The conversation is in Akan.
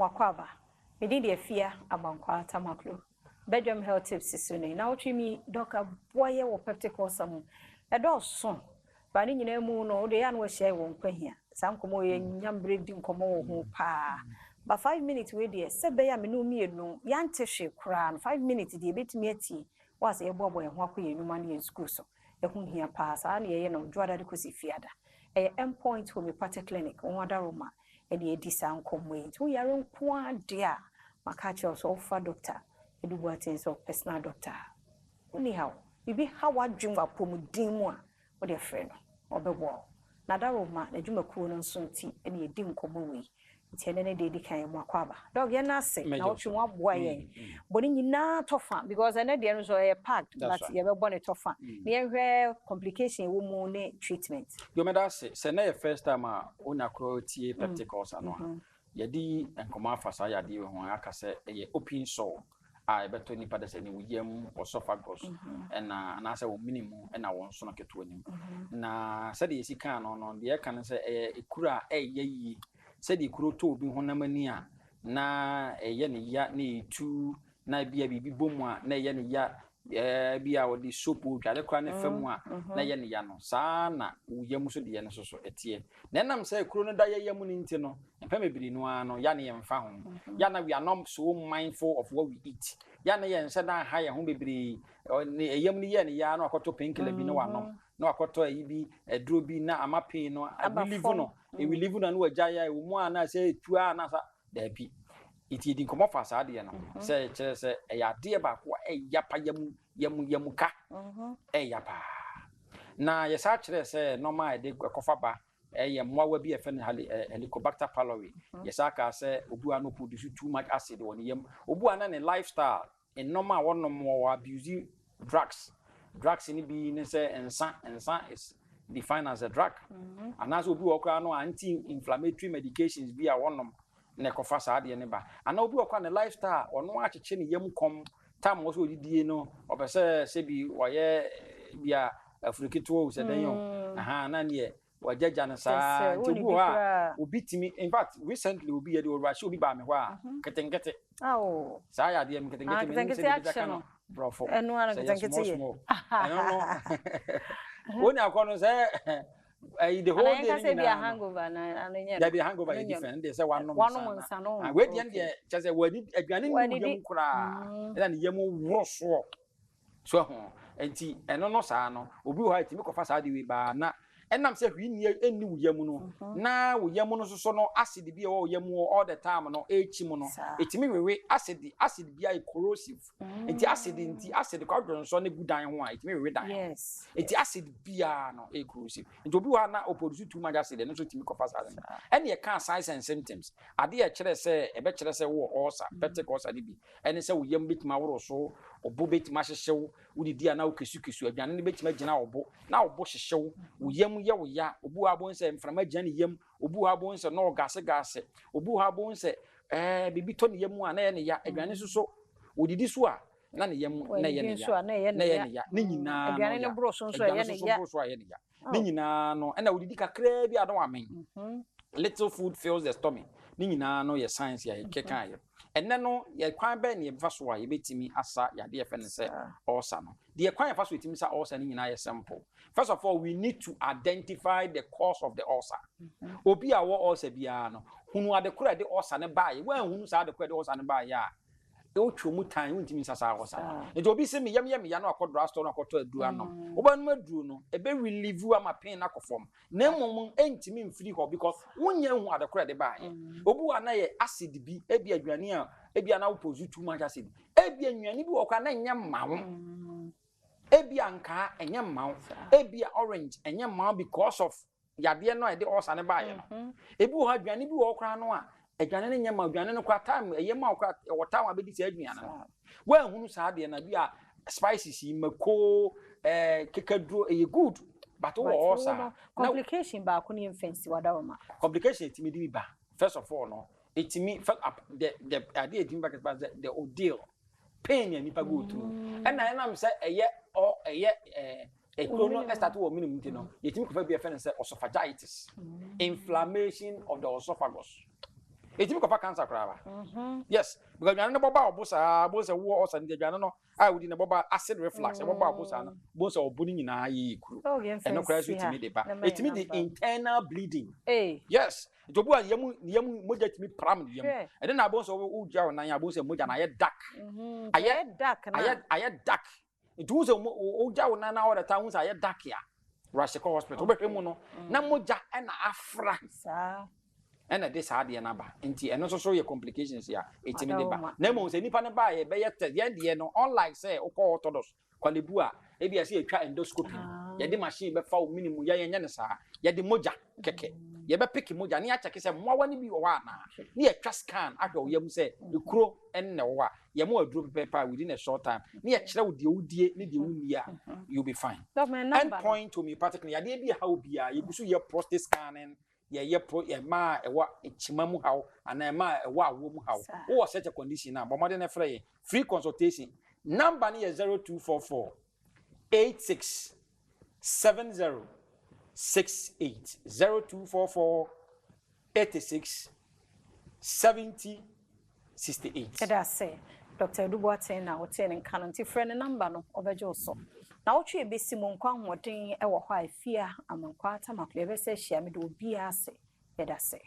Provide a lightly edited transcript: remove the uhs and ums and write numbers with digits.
Wakwaba. Me did a fear about Tamaklo. Badwam health tips soon. Now to me, Doctor Boy or Peptic Ulcer. A dog son. But in your moon or the annual share won't pay here. Some come away and young breeding come over pa. But 5 minutes with dear, said by me no me no, yan tissue crown, 5 minutes, the bit me tea was a boy and walk no money in school. So, the whom here pass, I know, Drada de Cusi Fiada. A endpoint homeopathic clinic, on Wadaroma, and the Edison come wait. We are on point, dear. My catcher so far, doctor. You do what is of personal doctor. Anyhow, you be how I dream of Pomudimo or their friend or the wall. Nadaroma, the Juma and soon tea, and you didn't come away. It's any day they can Wakwaba. Dog, you're not sick. Now you want boy, but in you not tough because I know the others are packed, but you have a bonnet tough. Near complication, woman treatment. You may say, Senay first time on a cruelty, Peptic Ulcer. Yadi and Comafa Sayadi, when I can say a open soul. I bet any padders any William or Sophagus, and answer minimum, and I want to get to him. Na said he can on the air can say a cura a ye. Said he could to be honamania na a yenny ya ni 2 na be a baby boom na yenny ya be our the soap which I crown a femwa na yenny yano sana uyamuso di yanaso etie. Then I'm say crona dia yamunintino and pemibri no yanny and found. Yana we are not so mindful of what we eat. Yana yen said I hire home baby or a yamni yen yano a quarter pink no one. No a quarter a droby na a mapping no I believe no. We live on a jaya, one I say 2 hours. There be it didn't come off as Adiana. Say, a dear back, a yapa yamuka, a yapa. Now, yes, actually, say, no, my dear Cofaba, a more will be a Helicobacter pylori. Yes, I can say, Ubuano produce too much acid on yam, Ubuana and lifestyle, and no more one more abusive drugs. Drugs in being say, and son is. Defined as a drug, and as we work on anti-inflammatory medications, be a one necrophasa, the neighbor. And now we work on a lifestyle or no actually chin yam come time also did you know, or say be why be a fricito, said then, none yet, or judge and sa to beat me. In fact, recently will be a do rush, will be by me, get it. Oh, Saya, dear, getting it, bro, and one can get it. I don't know. When I want to say, the whole day be a hangover, and there be a hangover different. There's a one woman, I wait the just a word, a granny cry, and Yamu was so, and tea, and no sano, Ubu had to make of us by not. And I'm saying we near any Yamuno. Now Yamuno so no acid be all Yamu all the time no Himono. It mean we acid the acid be corrosive. It acid in the acid carbon so good dying white. It may read that. Yes. It acid be no corrosive. And to be one opposite too much acid and also to make of us. Any account signs and symptoms. I dear chere say a better say war also Peptic Ulcer be. And it's a yam bit my so or bobet mash show would the dear now kisukisu and bit my now bush show yam. Ya, Ubu Abons and from a Jenny Yem, Ubu Abons and no gas, Ubu Abons, Bibi Tony Yemu and any ya, a granny so. Would this one? None yem, Nina, Granny Brosson, Nina, no, and I would dick a crabby, I don't mean. Little food fills the stomach. Nina, no, your science, ya, Kekaya. And then no, ye quite benny, first why you beat me as your dear friend said, or son. The acquire first with him, sir, also in a sample. First of all, we need to identify the cause of the ulcer. Obi our ulcer biano, who are the credit ulcer and buy, well, who's are the credit ulcer and buy ya. O chumu time won't mean as I was. It will be semi yummy, yano, a draston, a quarter duano. Oban Madruno, a very relieve you my pain form. No ain't mean free because 1 year who are the credit buy. Obu and I acid be, Ebia Grania, Ebia now pose you too much acid. Ebia Yanibu or can I yam mount. Ebianca and yam mount, Ebia orange and yam mount because of Yadia no idea or son buy. Ebu had Yanibu or cranoa. A granny yam of Granny time, a yam or time I be said me. Well, who's had the idea spices in Mako, Kikadro, a good, but also complication back on the fancy Wadama. Complication to me, first of all, no, it to me felt up the idea back the ordeal, pain and if I go through. And I am say a year or a year. A chrono start to a minimum, you know, it could be a friend and say esophagitis, inflammation of the esophagus. etimi kofa cancer kraba yes because aduane no boba obosa bosa wo osa ndi aduane no a wodi ne boba acid reflux e boba obosa no bosa obuni nyina yi kuru eno kra so etimi de ba etimi de internal bleeding yes jobu a yemu moja timi pram ne yemu e de na bosa wo gya wo nan abosa moja na ye dark aye dark it was o gya wo nan na all the time wo say dark ya Rashiko hospital obehwemu no na moja e na afra sa and this hard yanaba inti and also your complications ya etimi de ba na mo se nipa ne ba ye be yet ye no unlike say okọ orthodox kwalebu a e bia se etwa endoscopy ye de machine be fa o minimum ye nya ne sa ye de moja keke ye be pick moja ne ya check say mo wani bi wo wa na ne ye twa scan ahwe yam say ekuro en ne wo a ye mo aduro paper within a short time ne ye kire wo de wudie ne de wuni a you be fine end point to me particularly ya de bi how bia ye gusu ye prostate scanning ye ma ewa echimamu haw ana ma ewa awomu haw wo such a condition na bomode na free free consultation number ni 0244 86 70 68 0244 86 70 68 eda say Dr. Duboate na hotel en kananti friend number no obejo so na wotwe besi mo nkwa hoden e wo hɔ afia amankwa tamakle be se hia me do bia se eda se